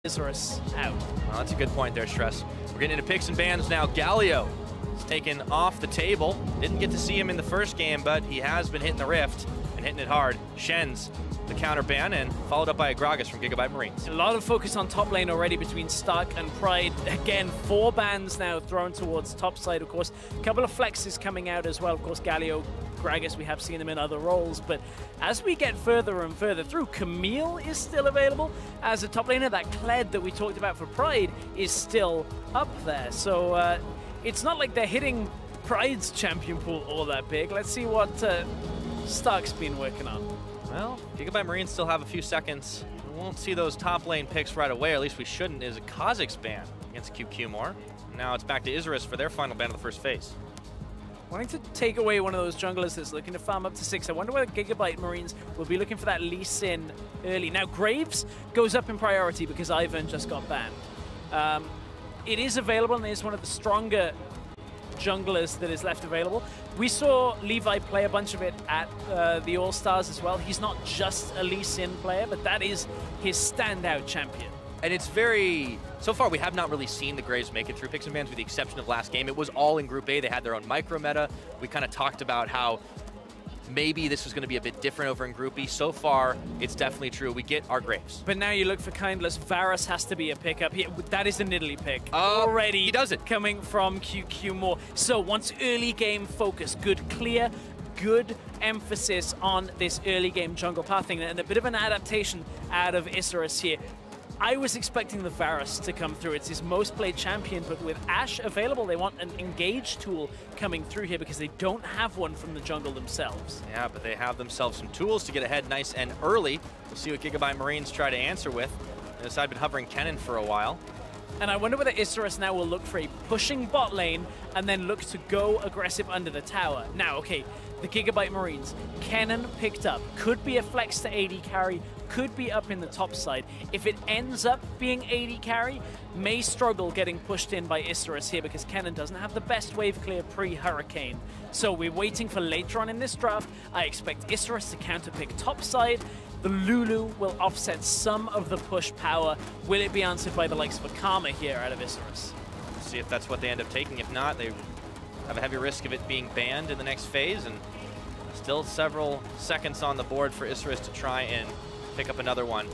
Isurus out. Well, that's a good point there, Stress. We're getting into picks and bans now. Galio is taken off the table. Didn't get to see him in the first game, but he has been hitting the Rift and hitting it hard. Shen's the counter ban, and followed up by a Gragas from GIGABYTEmarines. A lot of focus on top lane already between Stark and Pride. Again, 4 bans now thrown towards top side, of course. A couple of flexes coming out as well. Of course, Galio, Gragas, we have seen them in other roles. But as we get further and further through, Camille is still available as a top laner. That Kled that we talked about for Pride is still up there. So it's not like they're hitting Pride's champion pool all that big. Let's see what Stark's been working on. Well, GIGABYTEmarines still have a few seconds. We won't see those top lane picks right away, or at least we shouldn't, is a Kha'Zix ban against QQ more. Now it's back to Isurus for their final ban of the first phase. Wanting to take away one of those junglers that's looking to farm up to 6. I wonder whether GIGABYTEmarines will be looking for that Lee Sin early. Now, Graves goes up in priority because Ivan just got banned. It is available and is one of the stronger junglers that is left available. We saw Levi play a bunch of it at the All-Stars as well. He's not just a Lee Sin player, but that is his standout champion. And it's very... So far, we have not really seen the Graves make it through picks and bans with the exception of last game. It was all in Group A. They had their own micro meta. We kind of talked about how maybe this was going to be a bit different over in Group B. So far, it's definitely true. We get our Graves. But now you look for Kindless. Varus has to be a pickup. That is a Nidalee pick. Already he does it. Coming from QQ more. So once early game focus, good clear, good emphasis on this early game jungle pathing, and a bit of an adaptation out of Isurus here. I was expecting the Varus to come through. It's his most played champion, but with Ashe available, they want an engage tool coming through here because they don't have one from the jungle themselves. Yeah, but they have themselves some tools to get ahead nice and early. We'll see what GIGABYTEmarines try to answer with. This I've been hovering Kennen for a while. And I wonder whether Isurus now will look for a pushing bot lane and then look to go aggressive under the tower. Now, okay, the GIGABYTEmarines, Kennen picked up. Could be a flex to AD carry, could be up in the top side. If it ends up being AD carry, may struggle getting pushed in by Isurus here because Kennen doesn't have the best wave clear pre-Hurricane. So we're waiting for later on in this draft. I expect Isurus to counterpick top side. The Lulu will offset some of the push power. Will it be answered by the likes of a Karma here out of Isurus? See if that's what they end up taking. If not, they have a heavy risk of it being banned in the next phase, and still several seconds on the board for Isurus to try and pick up another one.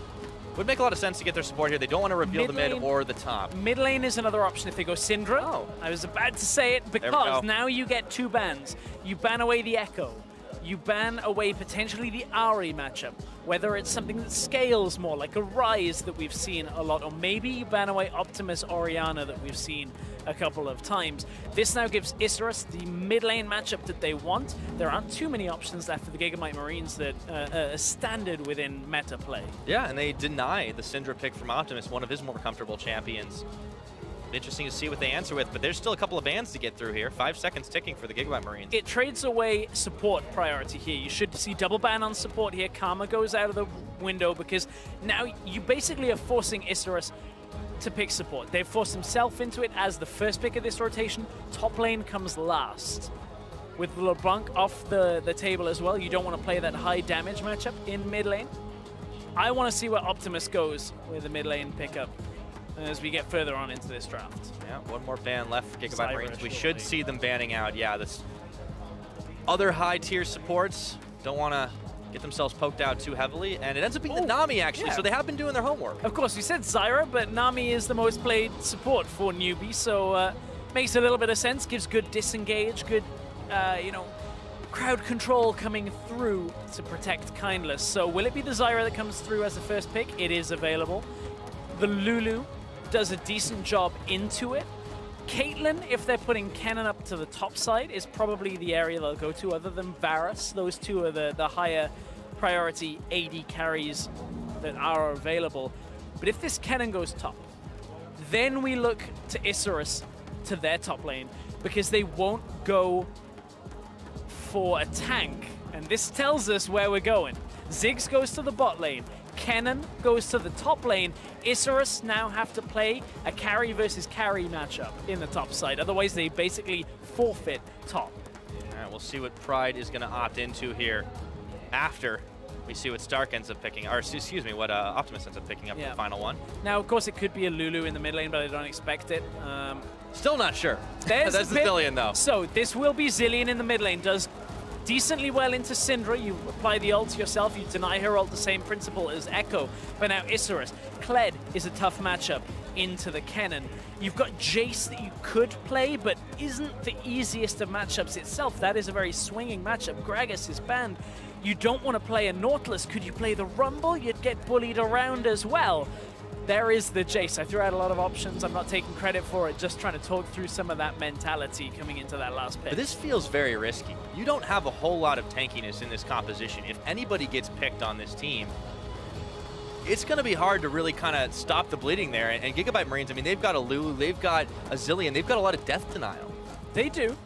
Would make a lot of sense to get their support here. They don't want to reveal the mid or the top. Mid lane is another option if they go Syndra. Oh. I was about to say it because now you get 2 bans. You ban away the Echo. You ban away potentially the Ahri matchup, whether it's something that scales more, like a Rise that we've seen a lot, or maybe you ban away Optimus Orianna that we've seen a couple of times. This now gives Isurus the mid lane matchup that they want. There aren't too many options left for the GIGABYTEmarines that are standard within meta play. Yeah, and they deny the Syndra pick from Optimus, one of his more comfortable champions. Interesting to see what they answer with, but there's still a couple of bans to get through here. 5 seconds ticking for the GIGABYTEmarines. It trades away support priority here. You should see double ban on support here. Karma goes out of the window because now you basically are forcing Isurus to pick support. They've forced himself into it as the first pick of this rotation. Top lane comes last. With LeBlanc off the table as well, you don't want to play that high damage matchup in mid lane. I want to see where Optimus goes with the mid lane pickup as we get further on into this draft. Yeah, one more ban left for GIGABYTEmarines. We should see them banning out. Yeah, this other high-tier supports don't want to get themselves poked out too heavily, and it ends up being the Nami, actually, so they have been doing their homework. Of course, we said Zyra, but Nami is the most played support for newbies, so makes a little bit of sense, gives good disengage, good, you know, crowd control coming through to protect Kindless. So will it be the Zyra that comes through as the first pick? It is available. The Lulu does a decent job into it. Caitlyn, if they're putting Kennen up to the top side, is probably the area they'll go to, other than Varus. Those two are the higher priority AD carries that are available. But if this Kennen goes top, then we look to Isurus to their top lane, because they won't go for a tank. And this tells us where we're going. Ziggs goes to the bot lane. Kennen goes to the top lane. Isurus now have to play a carry versus carry matchup in the top side. Otherwise, they basically forfeit top. All right, we'll see what Pride is going to opt into here after We see what Stark ends up picking, or excuse me, what Optimus ends up picking up for the final one. Now, of course, it could be a Lulu in the mid lane, but I don't expect it. Still not sure. That's the Zillion, though. So this will be Zillion in the mid lane. Does decently well into Syndra. You apply the ult yourself. You deny her ult, the same principle as Echo. But now Isurus. Kled is a tough matchup into the Kennen. You've got Jace that you could play, but isn't the easiest of matchups itself. That is a very swinging matchup. Gragas is banned. You don't want to play a Nautilus. Could you play the Rumble? You'd get bullied around as well. There is the Jace. I threw out a lot of options. I'm not taking credit for it, just trying to talk through some of that mentality coming into that last pick. But this feels very risky. You don't have a whole lot of tankiness in this composition. If anybody gets picked on this team, it's going to be hard to really kind of stop the bleeding there. And GIGABYTEmarines, I mean, they've got a Lulu, they've got a Zillion, they've got a lot of death denial. They do.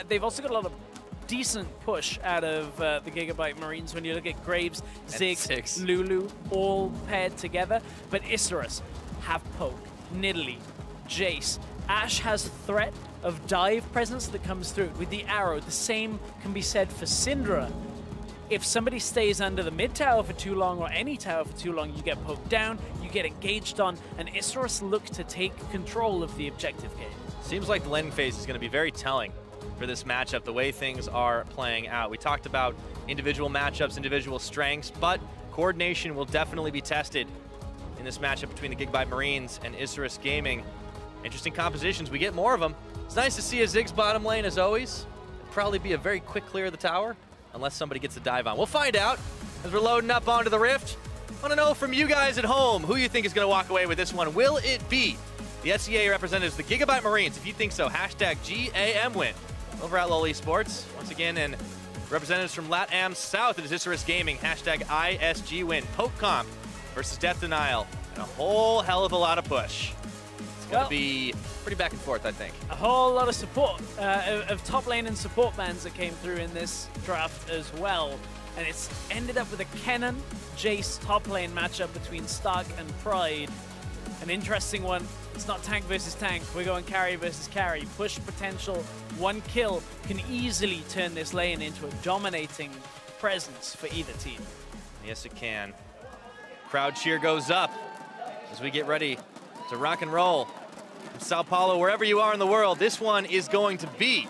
They've also got a lot of decent push out of the GIGABYTEmarines when you look at Graves, Ziggs, Lulu, all paired together. But Isurus have Poke, Nidalee, Jace. Ashe has a threat of dive presence that comes through with the arrow. The same can be said for Syndra. If somebody stays under the mid tower for too long, or any tower for too long, you get poked down, you get engaged on, and Isurus look to take control of the objective game. Seems like the landing phase is going to be very telling for this matchup, the way things are playing out. We talked about individual matchups, individual strengths, but coordination will definitely be tested in this matchup between the GIGABYTEmarines and IsurusGaming. Interesting compositions. We get more of them. It's nice to see a Ziggs bottom lane, as always. It'll probably be a very quick clear of the tower, unless somebody gets a dive on. We'll find out as we're loading up onto the Rift. I want to know from you guys at home who you think is going to walk away with this one. Will it be the SEA representatives, the GIGABYTEmarines? If you think so, hashtag GAM win. Over at LOL Esports, once again, and representatives from LATAM South, it is IsurusGaming, hashtag ISG win. Poke comp versus Death Denial, and a whole hell of a lot of push. It's going to be pretty back and forth, I think. A whole lot of support, of top lane and support bans that came through in this draft as well. And it's ended up with a Kennen, Jace top lane matchup between Stark and Pride. An interesting one. It's not tank versus tank. We're going carry versus carry. Push potential, one kill can easily turn this lane into a dominating presence for either team. Yes, it can. Crowd cheer goes up as we get ready to rock and roll. From Sao Paulo, wherever you are in the world, this one is going to be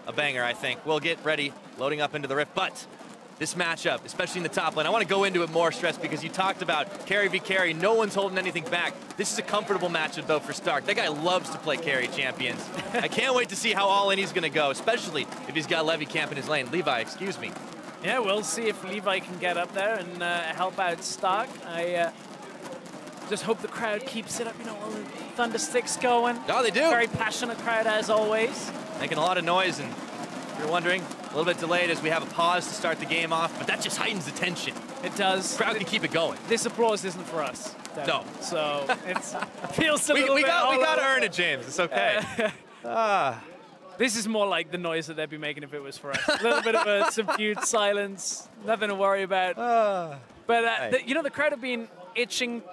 a banger, I think. We'll get ready, loading up into the Rift, but this matchup, especially in the top lane, I want to go into it more, Stress, because you talked about carry v carry. No one's holding anything back. This is a comfortable matchup, though, for Stark. That guy loves to play carry champions. I can't wait to see how all in he's going to go, especially if he's got Levi camp in his lane. Levi, excuse me. Yeah, we'll see if Levi can get up there and help out Stark. I just hope the crowd keeps it up, you know, all the thunder sticks going. Oh, they do. Very passionate crowd, as always. Making a lot of noise, and if you're wondering, a little bit delayed as we have a pause to start the game off, but that just heightens the tension. It does. The crowd can keep it going. This applause isn't for us. No. So it feels a little bit we got to earn it, James. It's okay. This is more like the noise that they'd be making if it was for us. A little bit of a subdued silence, nothing to worry about. But you know, the crowd have been itching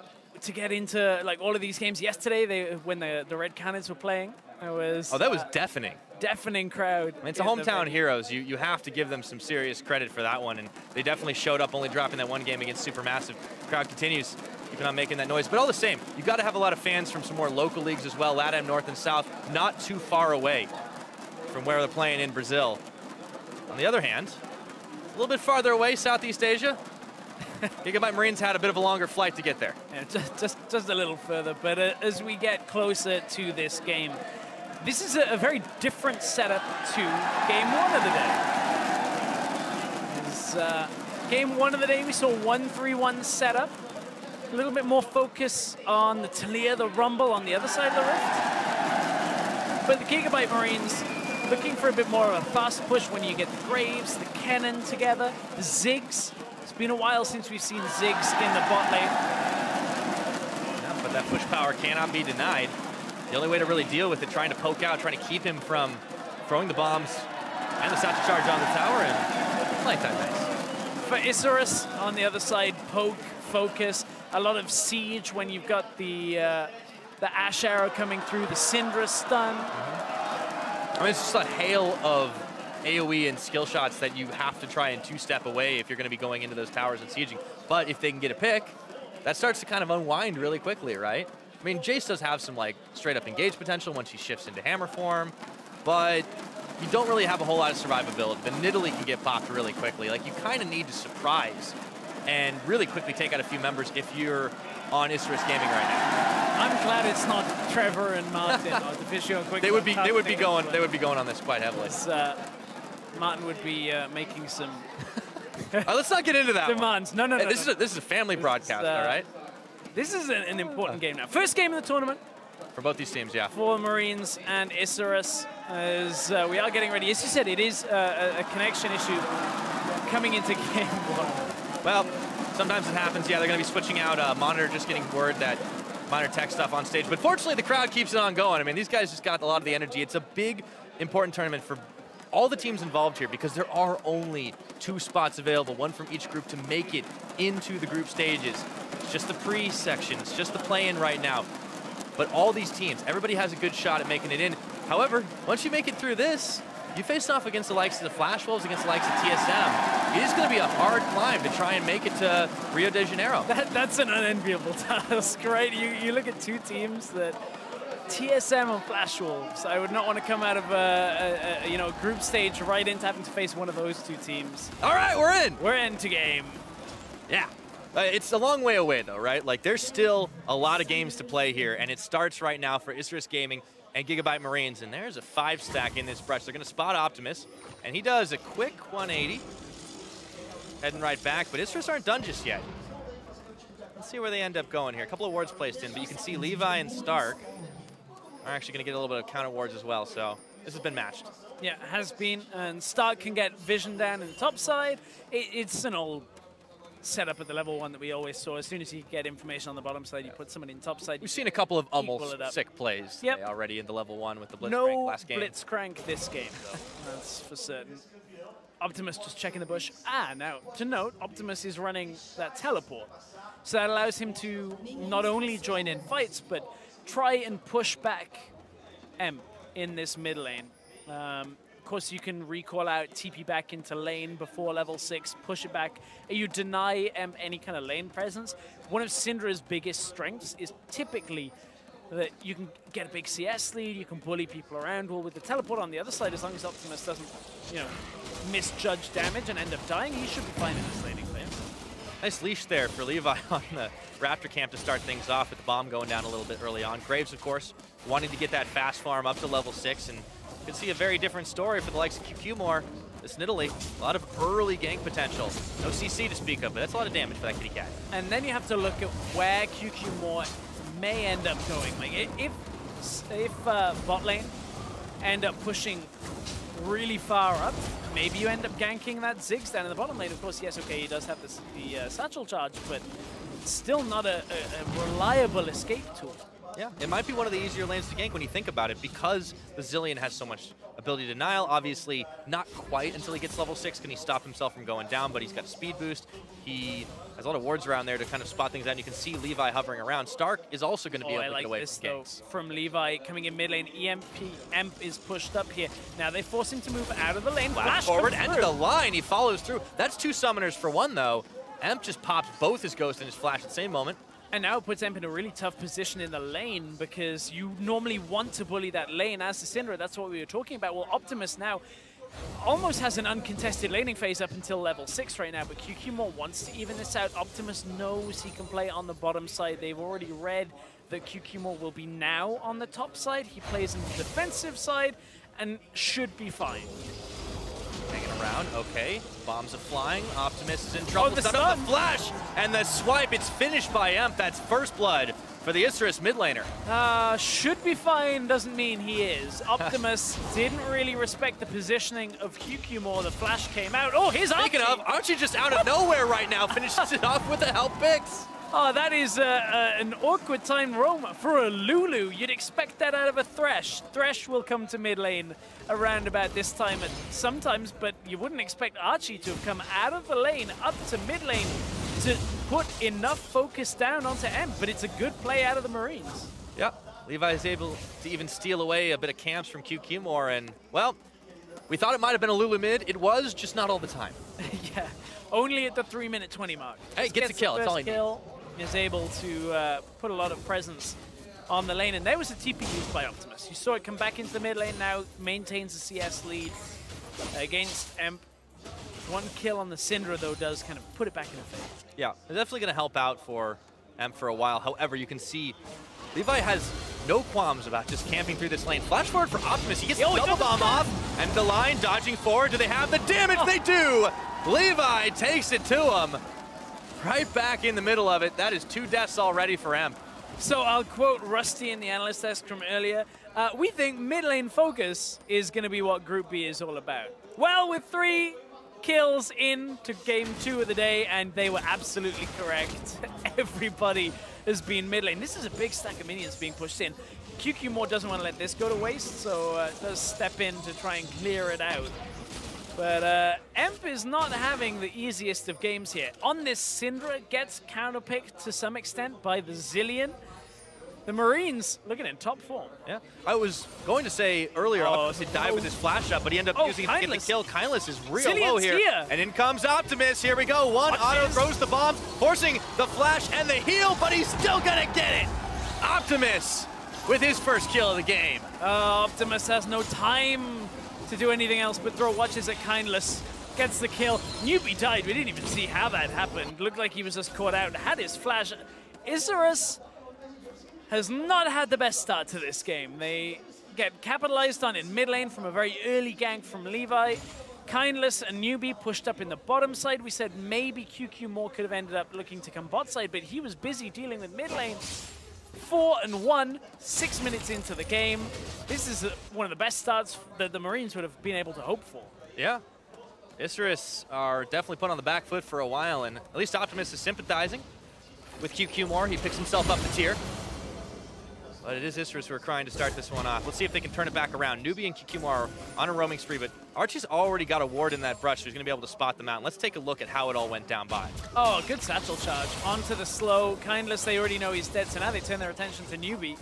to get into like all of these games. Yesterday, when the Red Cannons were playing, it was that was deafening. Deafening crowd. I mean, it's a hometown heroes. You have to give them some serious credit for that one, and they definitely showed up, only dropping that one game against Supermassive. Crowd continues keeping on making that noise, but all the same, you got to have a lot of fans from some more local leagues as well, LATAM North and South, not too far away from where they're playing in Brazil. On the other hand, a little bit farther away, Southeast Asia. GIGABYTEmarines had a bit of a longer flight to get there. Yeah, just a little further, but as we get closer to this game, this is a very different setup to game one of the day. Game one of the day, we saw 1-3-1 setup. A little bit more focus on the Talia, the Rumble on the other side of the Rift. But the GIGABYTEmarines looking for a bit more of a fast push when you get the Graves, the Kennen together, the Ziggs. It's been a while since we've seen Ziggs in the bot lane. Yeah, but that push power cannot be denied. The only way to really deal with it, trying to poke out, trying to keep him from throwing the bombs and the satchel charge on the tower, and playing time nice. For Isurus, on the other side, poke, focus, a lot of siege when you've got the Ashe arrow coming through, the Syndra stun. I mean, it's just a hail of AoE and skill shots that you have to try and two-step away if you're going to be going into those towers and sieging. But if they can get a pick, that starts to kind of unwind really quickly, right? I mean, Jace does have some like straight-up engage potential once he shifts into hammer form, but you don't really have a whole lot of survivability. The Nidalee can get popped really quickly. Like, you kind of need to surprise and really quickly take out a few members if you're on IsurusGaming right now. I'm glad it's not Trevor and Martin or Deficio and Quick. They would be going on this quite heavily. Martin would be making some let's not get into that demands. One. No. This is a family broadcast, all right? This is an important game now. First game of the tournament. For both these teams, yeah. For Marines and Isurus, as we are getting ready. As you said, it is a connection issue coming into game one. Well, sometimes it happens. Yeah, they're going to be switching out. Monitor just getting word that Monitor tech stuff on stage. But fortunately, the crowd keeps it on going. I mean, these guys just got a lot of the energy. It's a big, important tournament for all the teams involved here because there are only 2 spots available, one from each group to make it into the group stages. It's just the pre-section. It's just the play-in right now. But all these teams, everybody has a good shot at making it in. However, once you make it through this, you face off against the likes of the Flash Wolves, against the likes of TSM. It is going to be a hard climb to try and make it to Rio de Janeiro. That's an unenviable task, right? You look at 2 teams that TSM and Flash Wolves. I would not want to come out of a group stage right into having to face one of those 2 teams. All right, we're in. We're into game. Yeah. It's a long way away, though, right? Like, there's still a lot of games to play here, and it starts right now for IsurusGaming and GIGABYTEmarines, and there's a 5-stack in this brush. They're going to spot Optimus, and he does a quick 180, heading right back, but Isurus aren't done just yet. Let's see where they end up going here. A couple of wards placed in, but you can see Levi and Stark are actually going to get a little bit of counter wards as well, so this has been matched. Yeah, it has been, and Stark can get vision down in the top side. It's an old setup at the level 1 that we always saw. As soon as you get information on the bottom side, you put someone in top side. We've seen a couple of almost sick plays already in the level 1 with the Blitzcrank last game. No Blitzcrank this game, though. That's for certain. Optimus just checking the bush. Now, to note, Optimus is running that teleport. So that allows him to not only join in fights, but try and push back Emp in this mid lane. Of course, you can recall out, TP back into lane before level 6, push it back. You deny any kind of lane presence. One of Syndra's biggest strengths is typically that you can get a big CS lead, you can bully people around. Well, with the teleport on the other side, as long as Optimus doesn't, misjudge damage and end up dying, he should be fine in this laning phase. Nice leash there for Levi on the Raptor camp to start things off with the bomb going down a little bit early on. Graves, of course, wanting to get that fast farm up to level 6, and you can see a very different story for the likes of QQ. This Nidalee, a lot of early gank potential. No CC to speak of, but that's a lot of damage for that kitty cat. And then you have to look at where QQ may end up going. Like if bot lane end up pushing really far up, maybe you end up ganking that Ziggs down in the bottom lane. Of course, yes, okay, he does have the satchel charge, but still not a reliable escape tool. Yeah, it might be one of the easier lanes to gank when you think about it, because the Zilean has so much ability to denial. Obviously, not quite until he gets level 6 can he stop himself from going down, but he's got a speed boost. He has a lot of wards around there to kind of spot things out. And you can see Levi hovering around. Stark is also going to be able to get away from ganks. From Levi coming in mid lane. Emp is pushed up here. Now they force him to move out of the lane. Flash forward, into the line. He follows through. That's 2 summoners for 1, though. Emp just pops both his Ghost and his Flash at the same moment. And now it puts Emp in a really tough position in the lane, because you normally want to bully that lane as the Syndra. That's what we were talking about. Well, Optimus now almost has an uncontested laning phase up until level 6 right now, but QQ wants to even this out. Optimus knows he can play on the bottom side. They've already read that QQ will be now on the top side. He plays on the defensive side and should be fine. Hanging around, okay. Bombs are flying. Optimus is in trouble. The flash and the swipe. It's finished by Emp. That's first blood for the Isurus mid laner. Should be fine doesn't mean he is. Optimus didn't really respect the positioning of QQ. The flash came out. Oh, here's Archie. Speaking of, Archie just out of nowhere right now finishes it off with the help picks. Oh, that is an awkward time roam for a Lulu. You'd expect that out of a Thresh. Thresh will come to mid lane around about this time sometimes, but you wouldn't expect Archie to have come out of the lane up to mid lane to put enough focus down onto Emp, but it's a good play out of the Marines. Yep, Levi is able to even steal away a bit of camps from QQ, and, well, We thought it might have been a Lulu mid. It was, just not all the time. Yeah, only at the 3-minute 20 mark. Hey, gets a kill. That's all he needs. Is able to put a lot of presence on the lane, and there was a TP used by Optimus. You saw it come back into the mid lane, now maintains a CS lead against Emp. One kill on the Syndra, though, does kind of put it back in effect. Yeah, they're definitely going to help out for Emp for a while. However, you can see Levi has no qualms about just camping through this lane. Flash forward for Optimus. He gets the double bomb off, and the line dodging forward. Do they have the damage? They do! Levi takes it to him. Right back in the middle of it. That is 2 deaths already for Emp. So I'll quote Rusty in the analyst desk from earlier. We think mid lane focus is going to be what Group B is all about. Well, with 3 kills into game 2 of the day, and they were absolutely correct. Everybody has been mid lane. This is a big stack of minions being pushed in. QQ More doesn't want to let this go to waste, so does step in to try and clear it out. But Emp is not having the easiest of games here. On this Syndra, gets counterpicked to some extent by the Zillion. The Marines looking in top form. Yeah, I was going to say earlier, Optimus had died with his flash up, but he ended up using it to get the kill. Kindless is real low here. And in comes Optimus. Here we go. Auto throws the bomb, forcing the flash and the heal, but he's still gonna get it. Optimus with his first kill of the game. Optimus has no time to do anything else but throw watches at Kindless. Gets the kill. Newbie died. We didn't even see how that happened. Looked like he was just caught out. Had his flash. Isurus has not had the best start to this game. They get capitalized on in mid lane from a very early gank from Levi. Kindless and Newbie pushed up in the bottom side. We said maybe QQ More could have ended up looking to come bot side, but he was busy dealing with mid lane. 4-1, 6 minutes into the game. This is one of the best starts that the Marines would have been able to hope for. Yeah. Isurus are definitely put on the back foot for a while, and at least Optimus is sympathizing with QQ More. He picks himself up the tier. But it is Isurus who are trying to start this one off. Let's see if they can turn it back around. Newbie and QQ More are on a roaming spree, but Archie's already got a ward in that brush, so he's going to be able to spot them out. Let's take a look at how it all went down by. Oh, good satchel charge. Onto the slow. Kindless, they already know he's dead, so now they turn their attention to Newbie.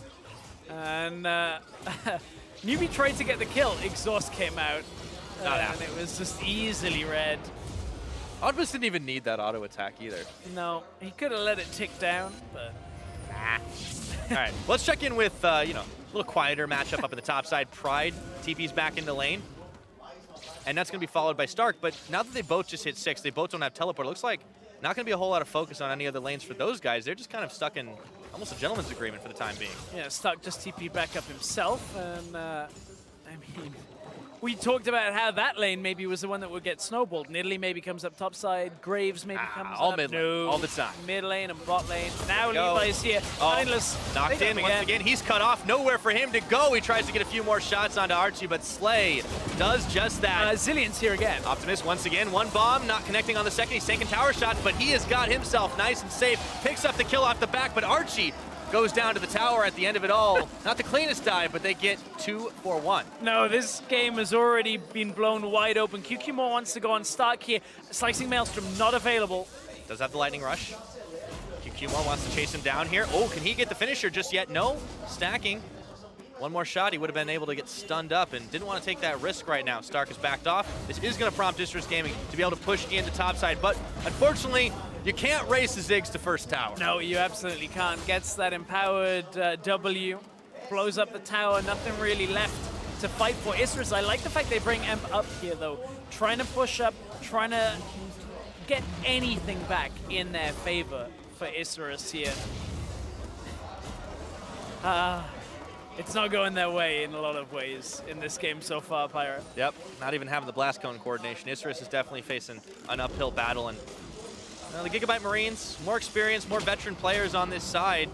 And Newbie tried to get the kill. Exhaust came out, and it was just easily red. Optimus didn't even need that auto attack either. No, he could have let it tick down, but nah. All right, let's check in with, a little quieter matchup up in the top side. Pride TP's back into lane. And that's going to be followed by Stark. But now that they both just hit 6, they both don't have teleport. It looks like not going to be a whole lot of focus on any other lanes for those guys. They're just kind of stuck in almost a gentleman's agreement for the time being. Yeah, Stark just TP back up himself. And, I mean, we talked about how that lane maybe was the one that would get snowballed. Nidalee maybe comes up top side. Graves maybe comes all up. Mid lane, all the time. Mid lane and bot lane. Now Levi's here. Kindless. Knocked in once again. He's cut off. Nowhere for him to go. He tries to get a few more shots onto Archie, but Slay does just that. Zillion's here again. Optimus once again. One bomb, not connecting on the second. He's taking tower shots, but he has got himself nice and safe. Picks up the kill off the back, but Archie goes down to the tower at the end of it all. Not the cleanest dive, but they get 2 for 1. No, this game has already been blown wide open. QQ More wants to go on Stark here. Slicing Maelstrom not available. Does have the lightning rush. QQ More wants to chase him down here. Oh, can he get the finisher just yet? No. Stacking. One more shot, he would have been able to get stunned up and didn't want to take that risk right now. Stark is backed off. This is going to prompt IsurusGaming to be able to push into topside, but unfortunately, you can't race the Ziggs to first tower. No, you absolutely can't. Gets that empowered W, blows up the tower, nothing really left to fight for. Isurus, I like the fact they bring Emp up here though. Trying to push up, trying to get anything back in their favor for Isurus here. It's not going their way in a lot of ways in this game so far, Pyro. Yep, not even having the blast cone coordination. Isurus is definitely facing an uphill battle, and the Gigabyte Marines, more experienced, more veteran players on this side,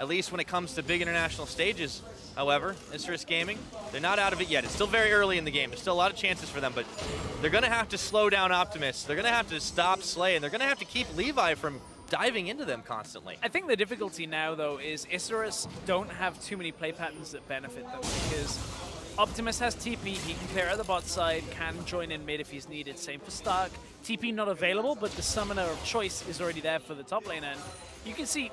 at least when it comes to big international stages. However, IsurusGaming, they're not out of it yet. It's still very early in the game. There's still a lot of chances for them, but they're going to have to slow down Optimus. They're going to have to stop Slay, and they're going to have to keep Levi from diving into them constantly. I think the difficulty now, though, is Isurus don't have too many play patterns that benefit them, because Optimus has TP, he can clear out the bot side, can join in mid if he's needed. Same for Stark. TP not available, but the summoner of choice is already there for the top lane, and you can see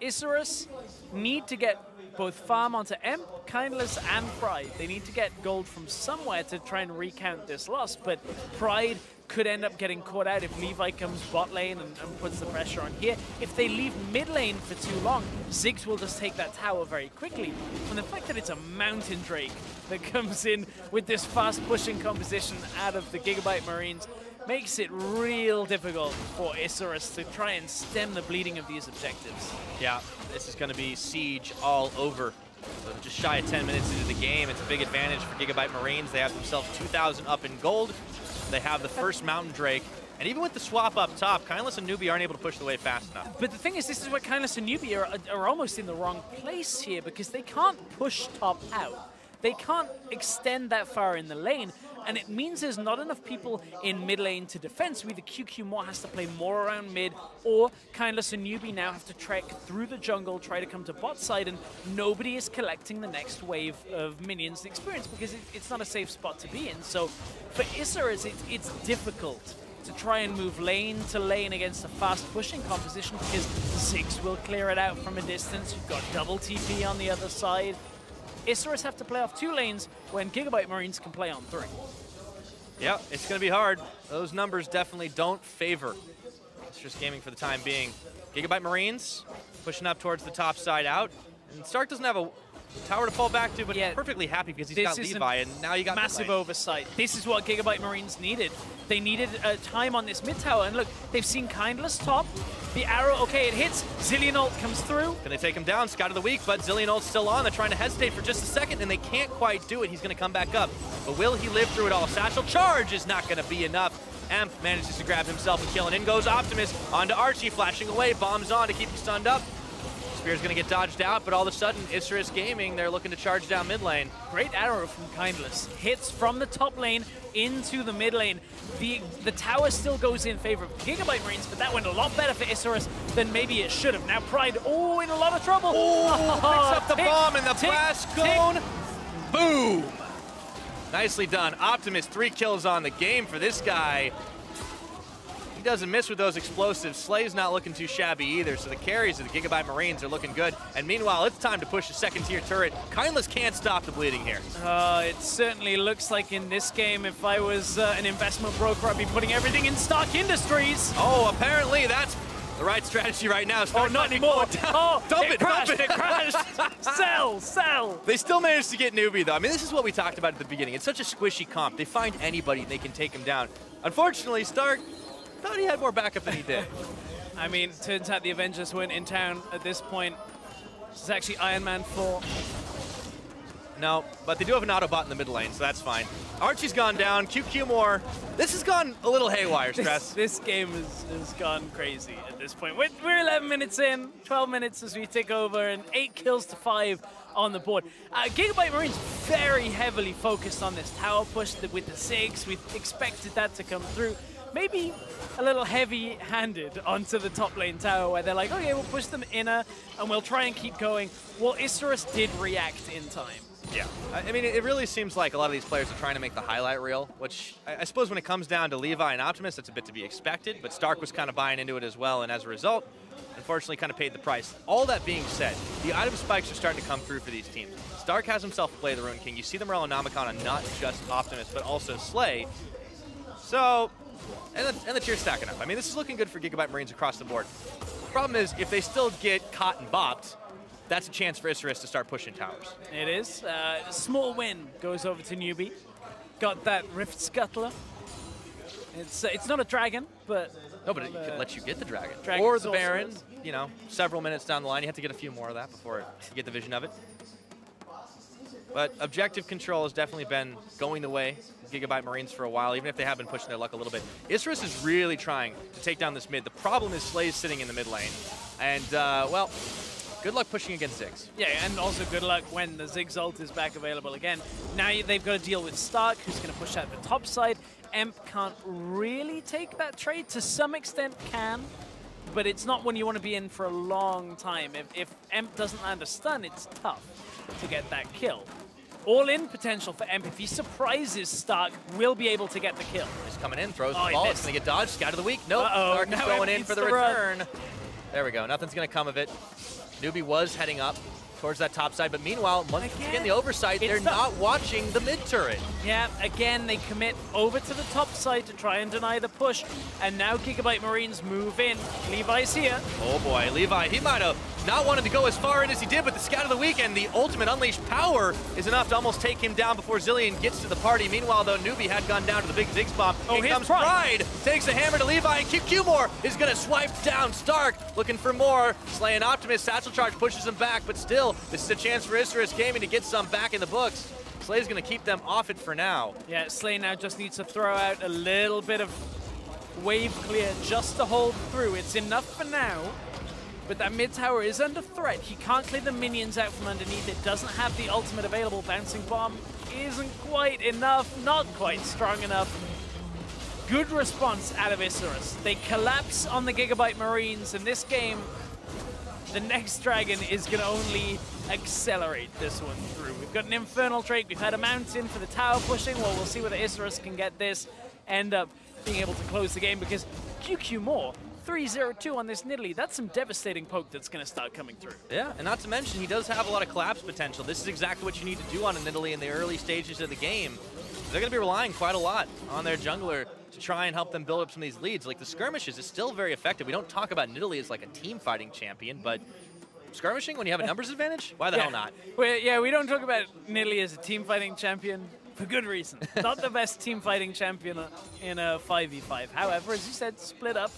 Isurus need to get both farm onto Emp, Kindless, and Pride. They need to get gold from somewhere to try and recount this loss, but Pride could end up getting caught out if Levi comes bot lane and puts the pressure on here. If they leave mid lane for too long, Ziggs will just take that tower very quickly. And the fact that it's a Mountain Drake that comes in with this fast pushing composition out of the GIGABYTEmarines makes it real difficult for Isurus to try and stem the bleeding of these objectives. Yeah, this is going to be siege all over. So just shy of 10 minutes into the game, it's a big advantage for GIGABYTEmarines. They have themselves 2,000 up in gold. They have the first Mountain Drake. And even with the swap up top, Kindless and Newbie aren't able to push the wave fast enough. But the thing is, this is where Kindless and Newbie are almost in the wrong place here, because they can't push top out. They can't extend that far in the lane, and it means there's not enough people in mid lane to defend, so either QQ more has to play more around mid, or Kindless and Newbie now have to trek through the jungle, try to come to bot side, and nobody is collecting the next wave of minions and experience because it's not a safe spot to be in. So for Isurus, it's difficult to try and move lane to lane against a fast pushing composition because Ziggs will clear it out from a distance. You've got double TP on the other side. Isurus have to play off 2 lanes when GIGABYTEmarines can play on 3. Yeah, it's going to be hard. Those numbers definitely don't favor IsurusGaming for the time being. GIGABYTEmarines pushing up towards the top side out. And Stark doesn't have a tower to fall back to, but he's perfectly happy because he's got Levi, and now you got massive oversight. This is what GIGABYTEmarines needed. They needed time on this mid tower, and look, they've seen Kindless top. The arrow, okay, it hits. Zillion ult comes through. Can they take him down? Scout of the week, but Zillion ult's still on. They're trying to hesitate for just a second, and they can't quite do it. He's going to come back up. But will he live through it all? Satchel charge is not going to be enough. Emp manages to grab himself a kill, and in goes Optimus onto Archie, flashing away. Bombs on to keep him stunned up. Spear's going to get dodged out, but all of a sudden, IsurusGaming, they're looking to charge down mid lane. Great arrow from Kindless. Hits from the top lane into the mid lane. The tower still goes in favor of GIGABYTEmarines, but that went a lot better for Isurus than maybe it should have. Now Pride, oh, in a lot of trouble. Oh, picks up the bomb and the blast cone. Boom. Nicely done. Optimus, 3 kills on the game for this guy. He doesn't miss with those explosives. Slay's not looking too shabby either, so the carries of the GIGABYTEmarines are looking good. And meanwhile, it's time to push the second-tier turret. Kindless can't stop the bleeding here. It certainly looks like in this game, if I was an investment broker, I'd be putting everything in Stark Industries. Oh, apparently that's the right strategy right now. Oh, not anymore. Oh, dump it, crashed, dump it. It crashed. Sell. They still managed to get Newbie, though. I mean, this is what we talked about at the beginning. It's such a squishy comp. They find anybody and they can take him down. Unfortunately, Stark thought he had more backup than he did. I mean, turns out the Avengers weren't in town at this point. This is actually Iron Man 4. No, but they do have an Autobot in the mid lane, so that's fine. Archie's gone down. QQ more. This has gone a little haywire, Stress. This game has gone crazy at this point. We're 11 minutes in, 12 minutes as we take over, and 8 kills to 5 on the board. GIGABYTEmarines very heavily focused on this tower push with the Ziggs. We expected that to come through. Maybe a little heavy-handed onto the top lane tower where they're like, okay, we'll push them inner and we'll try and keep going. Well, Isurus did react in time. Yeah, I mean, it really seems like a lot of these players are trying to make the highlight reel, which I suppose when it comes down to Levi and Optimus, that's a bit to be expected, but Stark was kind of buying into it as well, and as a result, unfortunately kind of paid the price. All that being said, the item spikes are starting to come through for these teams. Stark has himself to play the Rune King. You see them rely on Nomicon on not just Optimus, but also Slay. So, and the tier's stacking up. I mean, this is looking good for GIGABYTEmarines across the board. The problem is, if they still get caught and bopped, that's a chance for Isurus to start pushing towers. It is. Small win goes over to Newbie. Got that Rift Scuttler. It's not a dragon, but... No, but it could let you get the dragon. Or the Baron, you know, several minutes down the line. You have to get a few more of that before you get the vision of it. But objective control has definitely been going the way of GIGABYTEmarines for a while, even if they have been pushing their luck a little bit. Isurus is really trying to take down this mid. The problem is Slay's sitting in the mid lane. And, well, good luck pushing against Ziggs. Yeah, and also good luck when the Ziggs ult is back available again. Now they've got to deal with Stark, who's going to push out the top side. Emp can't really take that trade. To some extent can, but it's not one you want to be in for a long time. If Emp doesn't land a stun, it's tough to get that kill. All-in potential for Emp. If he surprises Stark, will be able to get the kill. He's coming in, throws the ball. It's going to get dodged. Scout of the week. Nope. Stark is going in for the return. There we go. Nothing's going to come of it. Newbie was heading up towards that top side, but meanwhile, once again the oversight, they're the not watching the mid turret. Yeah, again, they commit over to the top side to try and deny the push, and now GIGABYTEmarines move in. Levi's here. Oh boy, Levi, he might have not wanted to go as far in as he did, but the scout of the weekend, the ultimate unleashed power, is enough to almost take him down before Zillion gets to the party. Meanwhile, though, Newbie had gone down to the big Ziggs bomb. Oh, here comes Pride. Takes a hammer to Levi, and QQ is going to swipe down Stark, looking for more. Slay and Optimus, Satchel Charge pushes him back, but still, this is a chance for IsurusGaming to get some back in the books. Slay's going to keep them off it for now. Yeah, Slay now just needs to throw out a little bit of wave clear just to hold through. It's enough for now, but that mid tower is under threat. He can't clear the minions out from underneath. It doesn't have the ultimate available. Bouncing bomb isn't quite enough, not quite strong enough. Good response out of Isurus. They collapse on the GIGABYTEmarines, and this game, the next dragon is going to only accelerate this one through. We've got an Infernal Drake, we've had a Mountain for the tower pushing. Well, we'll see whether Isurus can get this, end up being able to close the game, because QQ 3-0-2 on this Nidalee. That's some devastating poke that's going to start coming through. Yeah, and not to mention, he does have a lot of collapse potential. This is exactly what you need to do on a Nidalee in the early stages of the game. They're going to be relying quite a lot on their jungler to try and help them build up some of these leads. Like the skirmishes is still very effective. We don't talk about Nidalee as like a team fighting champion, but skirmishing when you have a numbers advantage? Why the hell not? We don't talk about Nidalee as a team fighting champion for good reason. Not the best team fighting champion in a 5v5. However, as you said, split up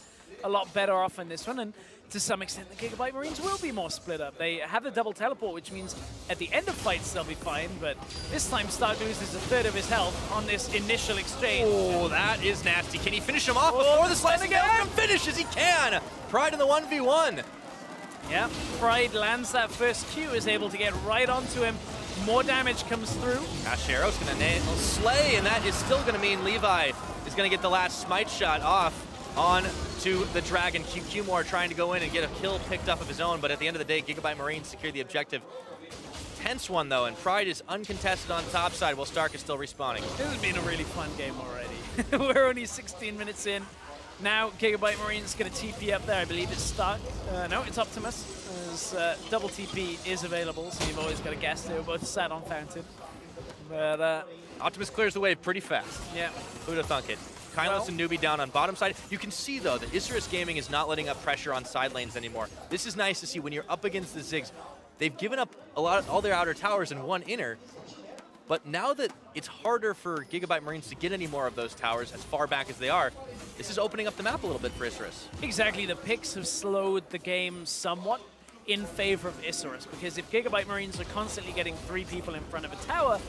a lot better off in this one, and to some extent the GIGABYTEmarines will be more split up. They have the double teleport, which means at the end of fights they'll be fine, but this time Stark loses a third of his health on this initial exchange. Oh, that is nasty. Can he finish him off before the slice again? Finishes, he can! Pride in the 1v1. Yeah, Pride lands that first Q, is able to get right onto him. More damage comes through. Ash Arrow's going to nail Slay, and that is still going to mean Levi is going to get the last smite shot off on to the Dragon. QQ trying to go in and get a kill picked up of his own, but at the end of the day, GIGABYTEmarines secure the objective. Tense one though, and Pride is uncontested on top side while Stark is still respawning. This has been a really fun game already. We're only 16 minutes in. Now GIGABYTEmarines going to TP up there. I believe it's Stark. No, it's Optimus. As double TP is available, so you've always got to guess. They were both sat on Fountain. But Optimus clears the wave pretty fast. Yeah. Who'd have thunk it? Kindless and Newbie down on bottom side. You can see, though, that IsurusGaming is not letting up pressure on side lanes anymore. This is nice to see when you're up against the Ziggs. They've given up all their outer towers and one inner, but now that it's harder for GIGABYTEmarines to get any more of those towers as far back as they are, this is opening up the map a little bit for Isurus. Exactly. The picks have slowed the game somewhat in favor of Isurus, because if GIGABYTEmarines are constantly getting 3 people in front of a tower,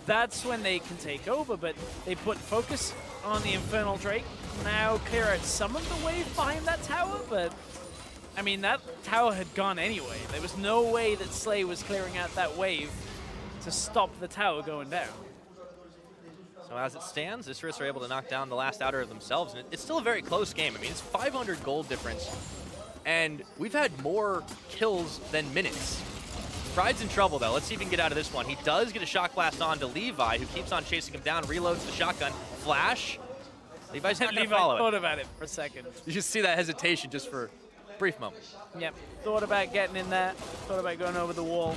that's when they can take over, but they put focus on the Infernal Drake. Now clear out some of the wave behind that tower, but I mean, that tower had gone anyway. There was no way that Slay was clearing out that wave to stop the tower going down. So as it stands, Isurus are able to knock down the last outer of themselves, and it's still a very close game. I mean, it's 500 gold difference, and we've had more kills than minutes. Pride's in trouble, though. Let's see if he can get out of this one. He does get a shock blast on to Levi, who keeps on chasing him down, reloads the shotgun. Flash. Levi's not going to follow it. Thought about it for a second. You just see that hesitation just for a brief moment. Yep. Thought about getting in there. Thought about going over the wall.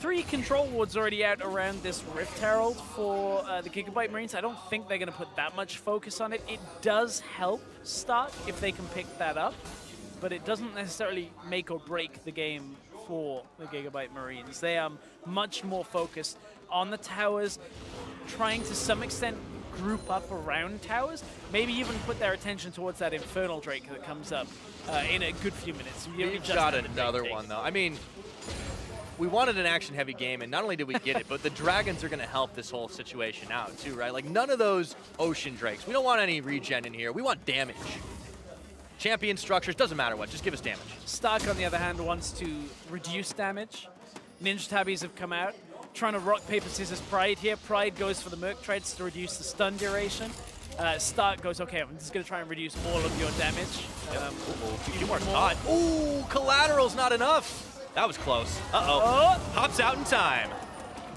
3 control wards already out around this Rift Herald for the GIGABYTEmarines. I don't think they're going to put that much focus on it. It does help Stark if they can pick that up, but it doesn't necessarily make or break the game for the GIGABYTEmarines. They are much more focused on the towers, trying to some extent group up around towers, maybe even put their attention towards that Infernal Drake that comes up in a good few minutes. We've got another one, though. I mean, we wanted an action-heavy game, and not only did we get it, but the dragons are going to help this whole situation out, too, right? Like, none of those ocean drakes. We don't want any regen in here. We want damage. Champion structures, doesn't matter what, just give us damage. Stark, on the other hand, wants to reduce damage. Ninja Tabbies have come out, trying to rock, paper, scissors Pride here. Pride goes for the Merc Treads to reduce the stun duration. Stark goes, okay, I'm just going to try and reduce all of your damage. Few more caught. Ooh, collateral's not enough. That was close. Uh-oh. Pops out in time.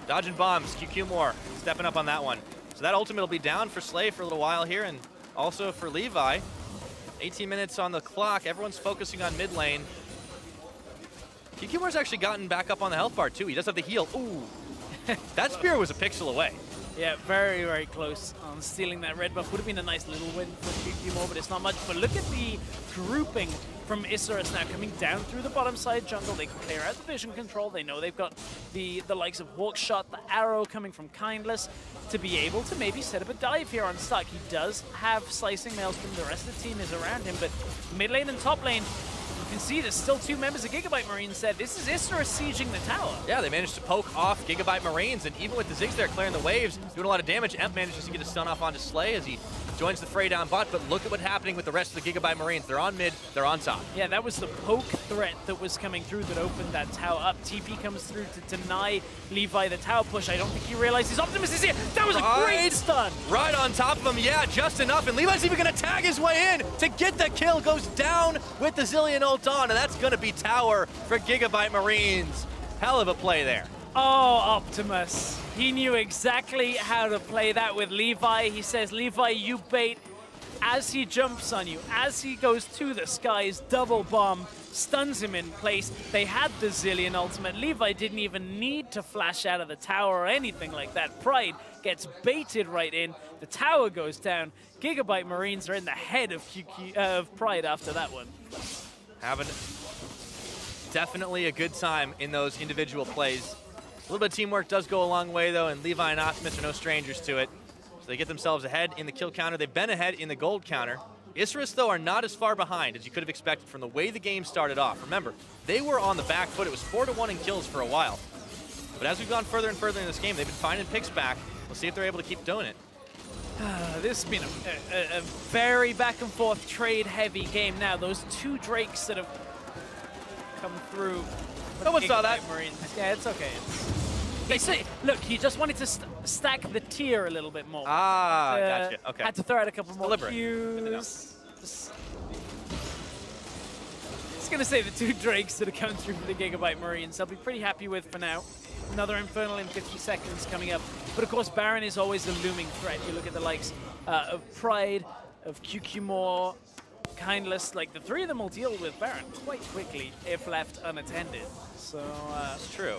Dodging bombs, QQ stepping up on that one. So that ultimate will be down for Slay for a little while here, and also for Levi. 18 minutes on the clock. Everyone's focusing on mid lane. GIGABYTE's actually gotten back up on the health bar, too. He does have the heal. Ooh. That spear was a pixel away. Yeah, very, very close on stealing that red buff. Would have been a nice little win for GIGABYTE, but it's not much. But look at the grouping from Isurus now coming down through the bottom side jungle. They can clear out the vision control. They know they've got the likes of Hawkshot, the arrow coming from Kindless to be able to maybe set up a dive here on Stark. He does have slicing maelstrom. The rest of the team is around him, but mid lane and top lane, you can see there's still two members of GIGABYTEmarines said. This is Isurus sieging the tower. Yeah, they managed to poke off GIGABYTEmarines, and even with the Ziggs there clearing the waves, doing a lot of damage, Emp manages to get a stun off onto Slay as he joins the fray down bot, but look at what's happening with the rest of the GIGABYTEmarines. They're on mid, they're on top. Yeah, that was the poke threat that was coming through that opened that tower up. TP comes through to deny Levi the tower push. I don't think he realizes Optimus is here. That was a great stun. Right on top of him, yeah, just enough. And Levi's even gonna tag his way in to get the kill. Goes down with the Zillion ult on, and that's gonna be tower for GIGABYTEmarines. Hell of a play there. Oh, Optimus. He knew exactly how to play that with Levi. He says, Levi, you bait. As he jumps on you, as he goes to the skies, double bomb, stuns him in place. They had the Zillion ultimate. Levi didn't even need to flash out of the tower or anything like that. Pride gets baited right in. The tower goes down. GIGABYTEmarines are in the head of Pride after that one. Having definitely a good time in those individual plays. A little bit of teamwork does go a long way, though, and Levi and Optimus are no strangers to it. So they get themselves ahead in the kill counter. They've been ahead in the gold counter. Isurus, though, are not as far behind as you could have expected from the way the game started off. Remember, they were on the back foot. It was 4-1 in kills for a while. But as we've gone further and further in this game, they've been finding picks back. We'll see if they're able to keep doing it. This has been a very back-and-forth trade-heavy game now. Those two Drakes that have come through. No one saw that. Yeah, it's okay. Look, he just wanted to stack the tier a little bit more. Ah, gotcha. Okay. Had to throw out a couple more deliberate. Qs. Just gonna say the two Drakes that are coming through for the GIGABYTEmarines, I'll be pretty happy with for now. Another Infernal in 50 seconds coming up. But of course, Baron is always a looming threat. You look at the likes of Pride, of QQ, Kindless. Like, the three of them will deal with Baron quite quickly if left unattended. So, it's true.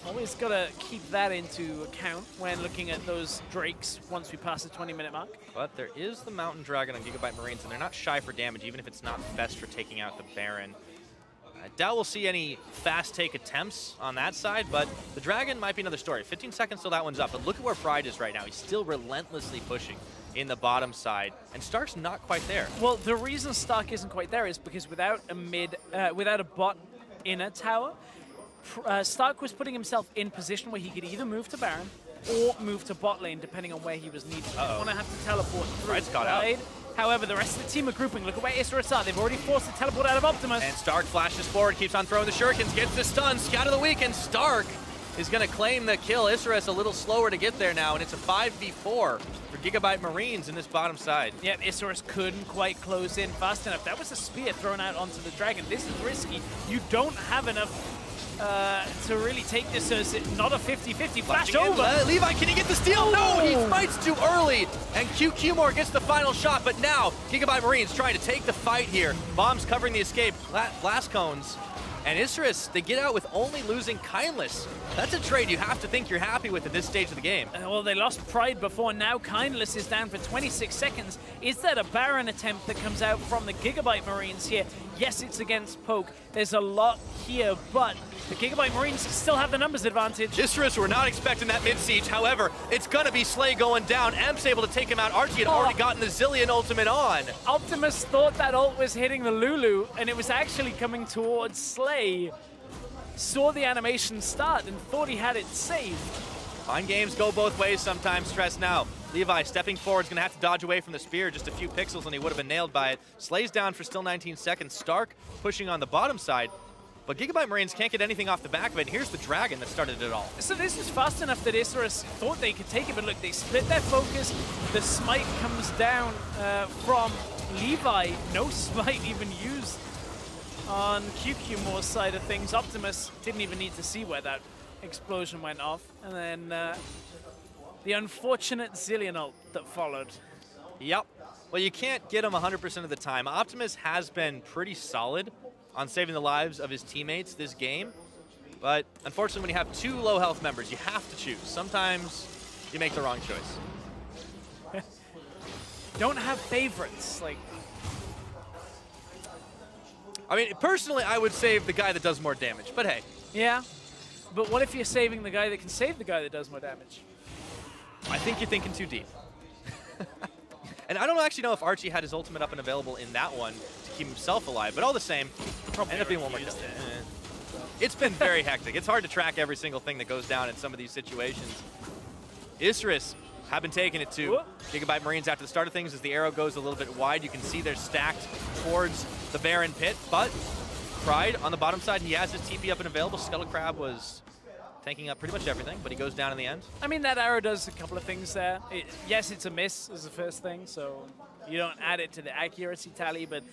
Always got to keep that into account when looking at those Drakes once we pass the 20-minute mark. But there is the Mountain Dragon on GIGABYTEmarines, and they're not shy for damage, even if it's not best for taking out the Baron. I doubt we'll see any fast take attempts on that side, but the Dragon might be another story. 15 seconds till that one's up, but look at where Pride is right now. He's still relentlessly pushing in the bottom side, and Stark's not quite there. Well, the reason Stark isn't quite there is because without a bot in a tower, Stark was putting himself in position where he could either move to Baron or move to bot lane, depending on where he was needed. He didn't want to have to teleport through. Pride's got out. However, the rest of the team are grouping. Look at where Isurus are. They've already forced the teleport out of Optimus. And Stark flashes forward, keeps on throwing the shurikens, gets the stun, scout of the week, and Stark is going to claim the kill. Isurus a little slower to get there now, and it's a 5v4 for GIGABYTEmarines in this bottom side. Yep, Isurus couldn't quite close in fast enough. That was a spear thrown out onto the Dragon. This is risky. You don't have enough to really take this as not a 50-50 flash over. Levi, can he get the steal? No, he fights too early, and QQ gets the final shot, but now GIGABYTEmarines trying to take the fight here. Bombs covering the escape, blast cones, and Isurus, they get out with only losing Kindless. That's a trade you have to think you're happy with at this stage of the game. Well, they lost Pride before. Now Kindless is down for 26 seconds. Is that a Baron attempt that comes out from the GIGABYTEmarines here? Yes, it's against Poke. There's a lot here, but the GIGABYTEmarines still have the numbers advantage. Isurus, we're not expecting that mid-siege. However, it's going to be Slay going down. Emp's able to take him out. Archie had already gotten the Zillion ultimate on. Optimus thought that ult was hitting the Lulu, and it was actually coming towards Slay. Saw the animation start and thought he had it saved. Fine games go both ways sometimes. Stress now. Levi stepping forward is going to have to dodge away from the spear. Just a few pixels and he would have been nailed by it. Slay's down for still 19 seconds. Stark pushing on the bottom side. But GIGABYTEmarines can't get anything off the back of it. Here's the Dragon that started it all. So this was fast enough that Isurus thought they could take it, but look, they split their focus. The smite comes down from Levi. No smite even used on QQ side of things. Optimus didn't even need to see where that explosion went off. And then the unfortunate Zillion ult that followed. Yep. Well, you can't get him 100% of the time. Optimus has been pretty solid on saving the lives of his teammates this game. But unfortunately, when you have 2 low health members, you have to choose. Sometimes you make the wrong choice. Don't have favorites. Like, I mean, personally, I would save the guy that does more damage, but hey. yeah, but what if you're saving the guy that can save the guy that does more damage? I think you're thinking too deep. And I don't actually know if Archie had his ultimate up and available in that one to keep himself alive, but all the same, Probably ended up being one more kill. It's been very hectic. It's hard to track every single thing that goes down in some of these situations. Isurus have been taking it to GIGABYTEmarines after the start of things. As the arrow goes a little bit wide, you can see they're stacked towards the Baron pit, but Pride on the bottom side, he has his TP up and available. Skelecrab was tanking up pretty much everything, but he goes down in the end. I mean, that arrow does a couple of things there. Yes, it's a miss is the first thing, so you don't add it to the accuracy tally, but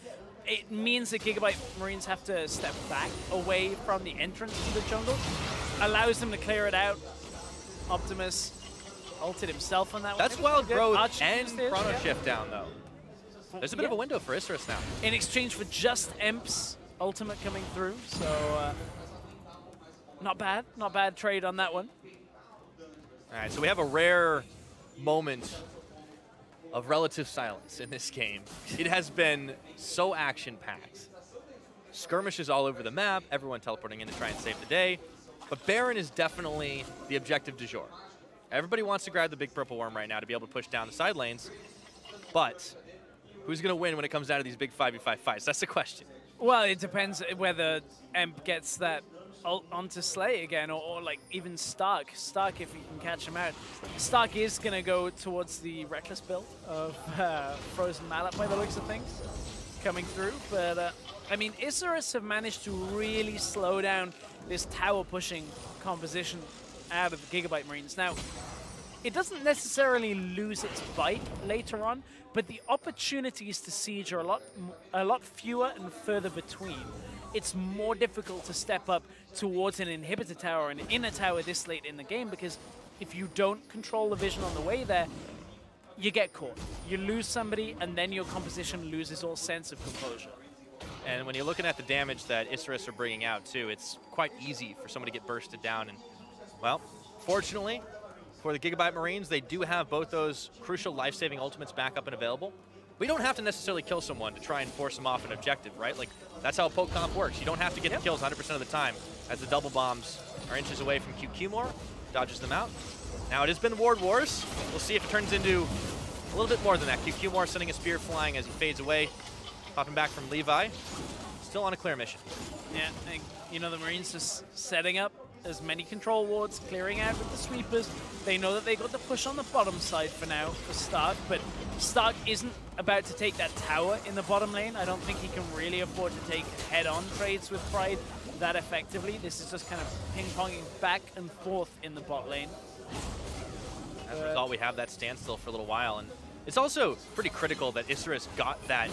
it means that GIGABYTEmarines have to step back away from the entrance to the jungle. Allows them to clear it out. Optimus ulted himself on that one. That's Wild Growth and Archie Chrono Shift down, though. There's a bit of a window for Isurus now. In exchange for just Emp's ultimate coming through, so not bad trade on that one. All right, so we have a rare moment of relative silence in this game. It has been so action-packed. Skirmishes all over the map, everyone teleporting in to try and save the day. But Baron is definitely the objective du jour. Everybody wants to grab the big purple worm right now to be able to push down the side lanes. But who's going to win when it comes down to these big 5v5 fights? That's the question. Well, it depends whether Emp gets that ult onto Slay again, or like even Stark. Stark, if you can catch him out. Stark is going to go towards the Reckless build of Frozen Mallet by the looks of things coming through. But, I mean, Isurus have managed to really slow down this tower pushing composition out of the GIGABYTEmarines. Now, it doesn't necessarily lose its bite later on, but the opportunities to siege are a lot fewer and further between. It's more difficult to step up towards an inhibitor tower and in a tower this late in the game, because if you don't control the vision on the way there, you get caught. You lose somebody, and then your composition loses all sense of composure. And when you're looking at the damage that Isurus are bringing out, too, it's quite easy for someone to get bursted down. And, well, fortunately for the GIGABYTEmarines, they do have both those crucial life-saving ultimates back up and available. We don't have to necessarily kill someone to try and force them off an objective, right? Like, that's how poke comp works. You don't have to get the kills 100% of the time, as the double bombs are inches away from QQ dodges them out. Now, it has been Ward Wars. We'll see if it turns into a little bit more than that. QQ sending a spear flying as he fades away. Popping back from Levi. Still on a clear mission. Yeah, you know, the Marines just setting up as many control wards, clearing out with the sweepers. They know that they got the push on the bottom side for now for Stark, but Stark isn't about to take that tower in the bottom lane. I don't think he can really afford to take head-on trades with Pride that effectively. This is just kind of ping-ponging back and forth in the bot lane. As a result, we have that standstill for a little while, and it's also pretty critical that Isurus got that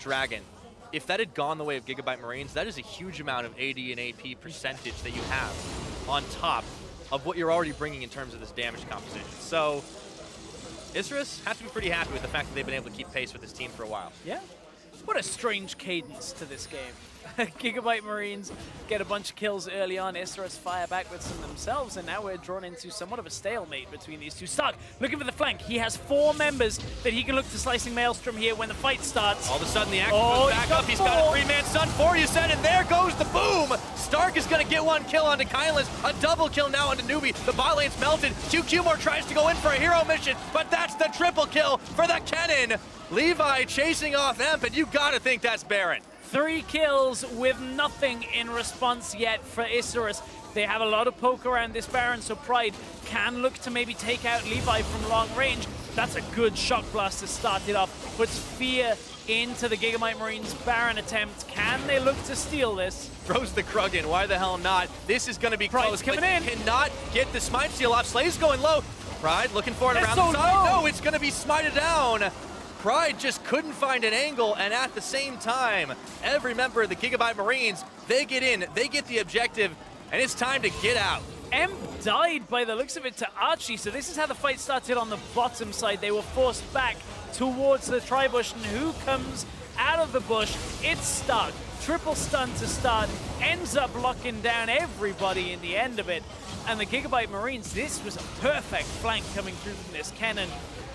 Dragon. If that had gone the way of GIGABYTEmarines, that is a huge amount of AD and AP percentage that you have on top of what you're already bringing in terms of this damage composition. So Isurus have to be pretty happy with the fact that they've been able to keep pace with this team for a while. Yeah. What a strange cadence to this game. GIGABYTEmarines get a bunch of kills early on, Isurus fire back with some themselves, and now we're drawn into somewhat of a stalemate between these two. Stark looking for the flank. He has 4 members that he can look to slicing Maelstrom here when the fight starts. All of a sudden the action goes back up. He's got a 3-man stun for you, said, and there goes the boom. Stark is going to get 1 kill onto Kylan's, a double kill now onto Newbie. The bot lane's melted. QQ tries to go in for a hero mission, but that's the triple kill for the cannon. Levi chasing off Emp, and you got to think that's Baron. 3 kills with nothing in response yet for Isurus. They have a lot of poke around this Baron, so Pride can look to maybe take out Levi from long range. That's a good shock blast to start it off. Puts fear into the GIGABYTEmarines Baron attempt. Can they look to steal this? Throws the Krug in. Why the hell not? This is going to be Pride's close. coming in. Cannot get the smite steal off. Slay's going low. Pride looking for it around the side. No, it's going to be smited down. Pride just couldn't find an angle, and at the same time, every member of the GIGABYTEmarines, they get in, they get the objective, and it's time to get out. Emp died by the looks of it to Archie, so this is how the fight started on the bottom side. They were forced back towards the tri-bush, and who comes out of the bush? It's Stark. triple stun to start, ends up locking down everybody in the end of it. And the GIGABYTEmarines, this was a perfect flank coming through from this cannon.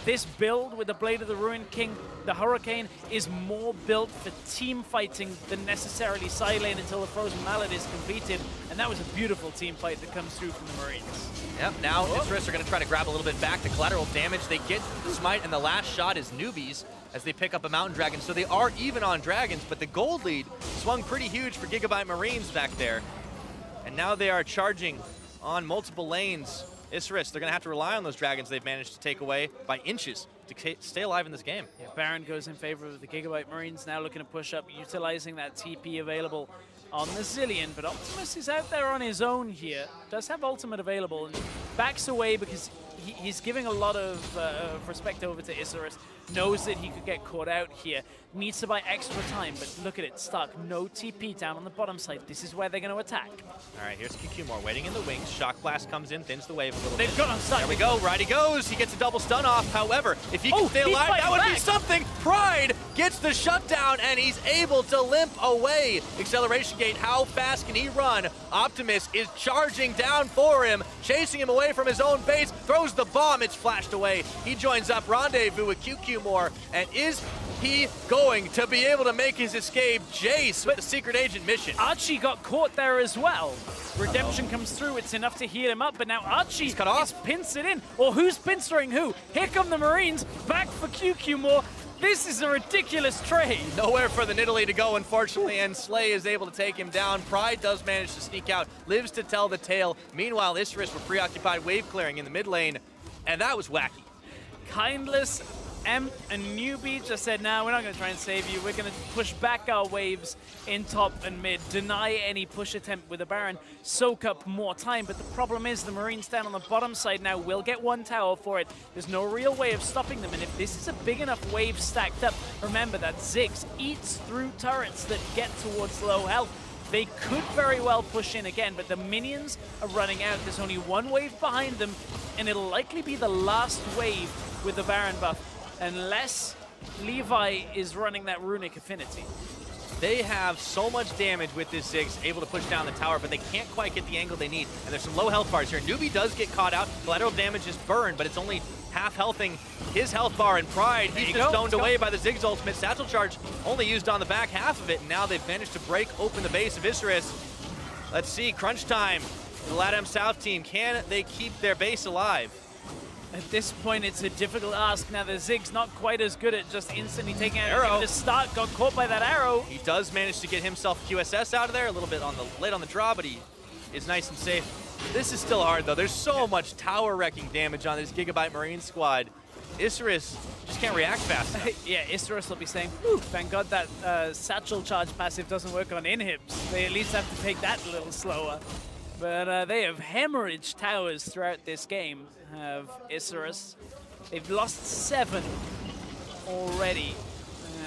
This build with the Blade of the Ruined King, the Hurricane, is more built for team fighting than necessarily side lane until the Frozen Mallet is completed. And that was a beautiful team fight that comes through from the Marines. Yep, now Isurus are going to try to grab a little bit back. The collateral damage, they get the smite, and the last shot is newbies as they pick up a Mountain Dragon. So they are even on Dragons, but the gold lead swung pretty huge for GIGABYTEmarines back there. And now they are charging on multiple lanes. Isurus, they're going to have to rely on those Dragons they've managed to take away by inches to stay alive in this game. Yeah, Baron goes in favor of the GIGABYTEmarines, now looking to push up, utilizing that TP available on the Zillion, but Optimus is out there on his own here. Does have ultimate available and backs away because he's giving a lot of respect over to Isurus. Knows that he could get caught out here. Needs to buy extra time, but look at it, stuck. No TP down on the bottom side. This is where they're going to attack. All right, here's QQmore waiting in the wings. Shock Blast comes in, thins the wave a little bit. They've got on side. There we go, right he goes. He gets a double stun off. However, if he can stay alive, that would be something. Pride gets the shutdown, and he's able to limp away. Acceleration Gate, how fast can he run? Optimus is charging down for him, chasing him away from his own base, throws the bomb, it's flashed away. He joins up Rendezvous with QQmore, and is he going to be able to make his escape? Jace with the secret agent mission. Archie got caught there as well. Redemption comes through, it's enough to heal him up, but now Archie is pincered in. Or who's pincering who? Here come the Marines, back for QQmore. This is a ridiculous trade. Nowhere for the Nidalee to go, unfortunately, and Slay is able to take him down. Pride does manage to sneak out, lives to tell the tale. Meanwhile, Isurus were preoccupied wave clearing in the mid lane, and that was wacky. Kindless, and Newbie just said, nah, we're not going to try and save you. We're going to push back our waves in top and mid, deny any push attempt with the Baron, soak up more time. But the problem is the Marines down on the bottom side now will get one tower for it. There's no real way of stopping them. And if this is a big enough wave stacked up, remember that Ziggs eats through turrets that get towards low health. They could very well push in again, but the minions are running out. There's only one wave behind them, and it'll likely be the last wave with the Baron buff, unless Levi is running that runic affinity. They have so much damage with this Ziggs, able to push down the tower, but they can't quite get the angle they need. And there's some low health bars here. Newbie does get caught out. Collateral damage is burned, but it's only half healthing his health bar. And Pride, he's just stoned away by the Ziggs ultimate. Satchel Charge only used on the back half of it, and now they've managed to break open the base of Isurus. Let's see, crunch time. The LATAM South team, can they keep their base alive? At this point, it's a difficult ask. Now, the Ziggs not quite as good at just instantly taking out arrow. The start, got caught by that arrow. He does manage to get himself QSS out of there, a little bit on the late on the draw, but he is nice and safe. This is still hard, though. There's so much tower-wrecking damage on this GIGABYTEmarine squad. Isurus just can't react fast enough. Yeah, Isurus will be saying, thank God that Satchel Charge passive doesn't work on inhibs. They at least have to take that a little slower. But they have hemorrhaged towers throughout this game, have Isurus. They've lost 7 already.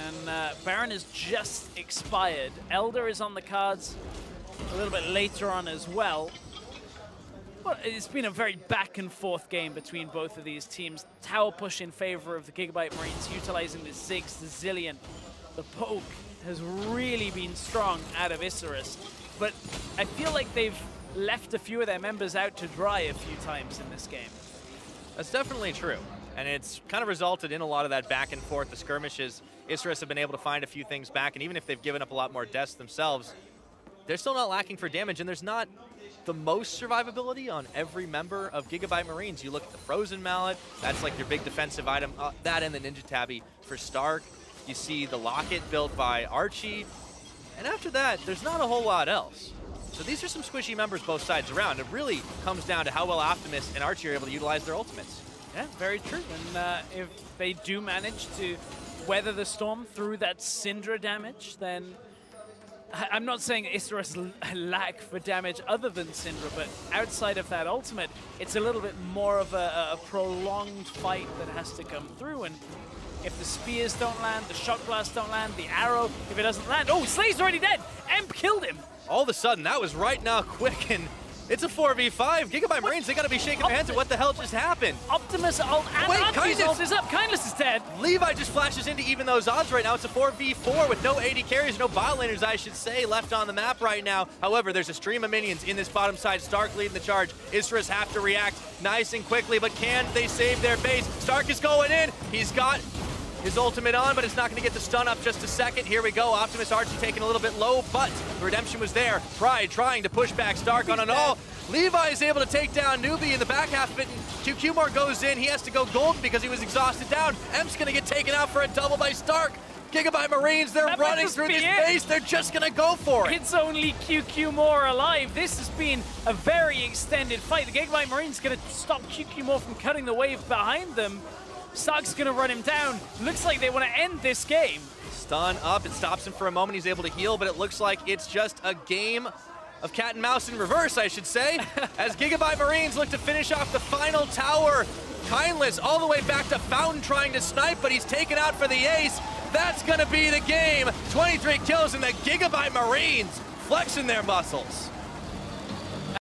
And Baron has just expired. Elder is on the cards a little bit later on as well. But it's been a very back and forth game between both of these teams. Tower push in favor of the GIGABYTEmarines, utilizing the Ziggs, the Zillion. The poke has really been strong out of Isurus. But I feel like they've left a few of their members out to dry a few times in this game. That's definitely true. And it's kind of resulted in a lot of that back and forth, the skirmishes. Isurus have been able to find a few things back, and even if they've given up a lot more deaths themselves, they're still not lacking for damage, and there's not the most survivability on every member of GIGABYTEmarines. You look at the Frozen Mallet, that's like your big defensive item, that and the Ninja Tabby for Stark. You see the Locket built by Archie, and after that, there's not a whole lot else. So these are some squishy members both sides around. It really comes down to how well Optimus and Archie are able to utilize their ultimates. Yeah, very true. And if they do manage to weather the storm through that Syndra damage, then I'm not saying Isurus lack for damage other than Syndra, but outside of that ultimate, it's a little bit more of a prolonged fight that has to come through. And if the spears don't land, the shock blast don't land, the arrow, if it doesn't land, oh, Slay's already dead! Emp killed him! All of a sudden, that was right now quick, and It's a 4v5. GIGABYTEmarines, they gotta be shaking their heads at what the hell just happened. Optimus ult and Wait, Archie's Kindness! ult is up. Kindness is dead. Levi just flashes in to even those odds right now. It's a 4v4 with no AD carries, no bot laners, I should say, left on the map right now. However, there's a stream of minions in this bottom side. Stark leading the charge. Isurus have to react nice and quickly, but can they save their base? Stark is going in. He's got his ultimate on, but it's not going to get the stun up just a second. Here we go. Optimus Archie taking a little bit low, but the redemption was there. Pride trying to push back Stark on an all. Levi is able to take down Newbie in the back half of it, and QQmore goes in. He has to go golden because he was exhausted down. Emp's going to get taken out for a double by Stark. GIGABYTEmarines, they're running through this base. They're just going to go for it. It's only QQmore alive. This has been a very extended fight. The GIGABYTEmarines going to stop QQmore from cutting the wave behind them. Stark's going to run him down. Looks like they want to end this game. Stun up. It stops him for a moment. He's able to heal, but it looks like it's just a game of cat and mouse in reverse, I should say, as GIGABYTEmarines look to finish off the final tower. Kindness all the way back to Fountain trying to snipe, but he's taken out for the ace. That's going to be the game. 23 kills, and the GIGABYTEmarines flexing their muscles.